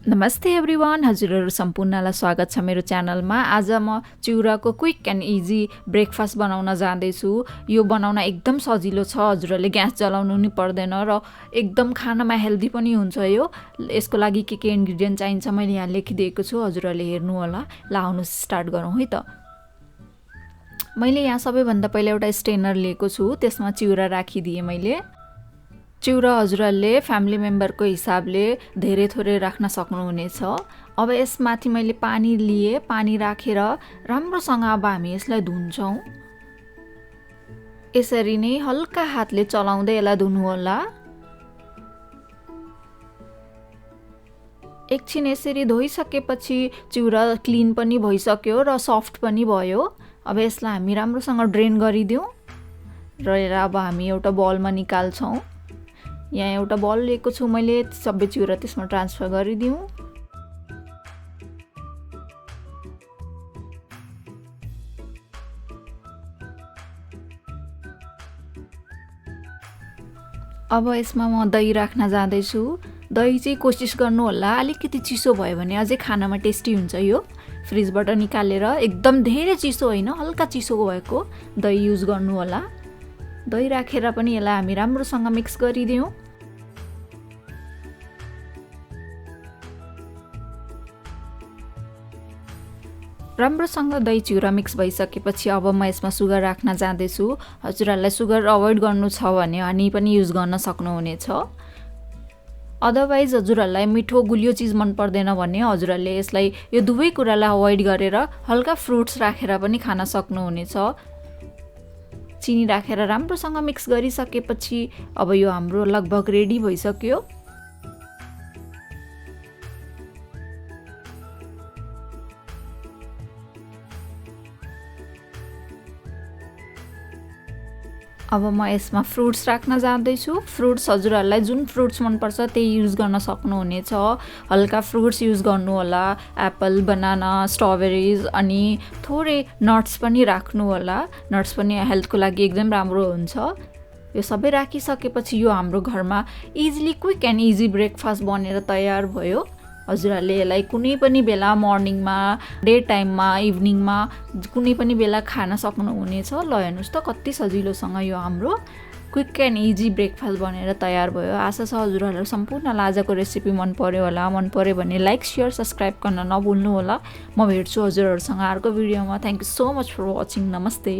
नमस्ते एभ्रिवान, हजुरहरू सम्पूर्णलाई स्वागत छ मेरो च्यानलमा। आज म चिउराको क्विक एन्ड इजी ब्रेकफास्ट बनाउन जाँदैछु। यो बनाउन एकदम सजिलो छ, हजुरहरूले ग्यास जलाउनु नि पर्दैन र एकदम खानामा हेल्दी पनि हुन्छ। यसको लागि के इन्ग्रिडियन्ट चाहिन्छ मैले यहाँ लेखिदिएको छु, हजुरहरूले हेर्नु होला। ल आउनुहोस् स्टार्ट गरौँ है त। मैले यहाँ सबैभन्दा पहिला एउटा स्ट्रेनर लिएको छु, त्यसमा चिउरा राखिदिएँ मैले। चिउरा हजुरहरूले फ्यामिली मेम्बरको हिसाबले धेरै थोरै राख्न सक्नुहुनेछ। अब यसमाथि मैले पानी लिएँ, पानी राखेर राम्रोसँग अब हामी यसलाई धुन्छौँ। यसरी नै हल्का हातले चलाउँदै यसलाई धुनु होला। एकछिन यसरी धोइसकेपछि चिउरा क्लिन पनि भइसक्यो र सफ्ट पनि भयो। अब यसलाई हामी राम्रोसँग ड्रेन गरिदिउँ र अब हामी एउटा बलमा निकाल्छौँ। यहाँ एउटा बल लिएको छु मैले, सबै चिउरा त्यसमा ट्रान्सफर गरिदिउँ। अब यसमा म दही राख्न जाँदैछु। दही चाहिँ कोसिस गर्नु होला अलिकति चिसो भयो भने अझै खानामा टेस्टी हुन्छ। यो फ्रिजबाट निकालेर एकदम धेरै चिसो होइन, हल्का चिसो भएको दही युज गर्नु होला। दही राखेर पनि यसलाई हामी राम्रोसँग मिक्स गरिदिउँ। राम्रोसँग दही चिउरा मिक्स भइसकेपछि अब म यसमा सुगर राख्न जाँदैछु। हजुरहरूलाई सुगर अभोइड गर्नु छ भने हनी पनि युज गर्न सक्नुहुनेछ। अदरवाइज हजुरहरूलाई मिठो गुलियो चिज मन पर्दैन भने हजुरहरूले यसलाई यो दुवै कुरालाई अभोइड गरेर हल्का फ्रुट्स राखेर पनि खान सक्नुहुनेछ। चिनी राखेर राम्रोसँग मिक्स गरिसकेपछि अब यो हाम्रो लगभग रेडी भइसक्यो। अब म यसमा फ्रुट्स राख्न जाँदैछु। फ्रुट्स हजुरहरूलाई जुन फ्रुट्स मनपर्छ त्यही युज गर्न सक्नुहुनेछ। हल्का फ्रुट्स युज गर्नु होला, एप्पल, बनाना, स्ट्रबेरिज अनि थोरै नट्स पनि राख्नु होला। नट्स पनि हेल्थको लागि एकदम राम्रो हुन्छ। यो सबै राखिसकेपछि यो हाम्रो घरमा easily quick and easy breakfast बनेर तयार भयो। हजुरहरूले यसलाई कुनै पनि बेला मर्निङमा, डे टाइममा, इभिनिङमा कुनै पनि बेला खान सक्नुहुनेछ। ल हेर्नुहोस् त कति सजिलोसँग यो हाम्रो क्विक एन्ड इजी ब्रेकफास्ट बनेर तयार भयो। आशा छ हजुरहरूलाई सम्पूर्णलाई आजको रेसिपी मन पर्यो होला। मन पर्यो भने लाइक, सेयर, सब्सक्राइब गर्न नभुल्नु होला। म भेट्छु हजुरहरूसँग अर्को भिडियोमा। Thank you so much for watching. नमस्ते।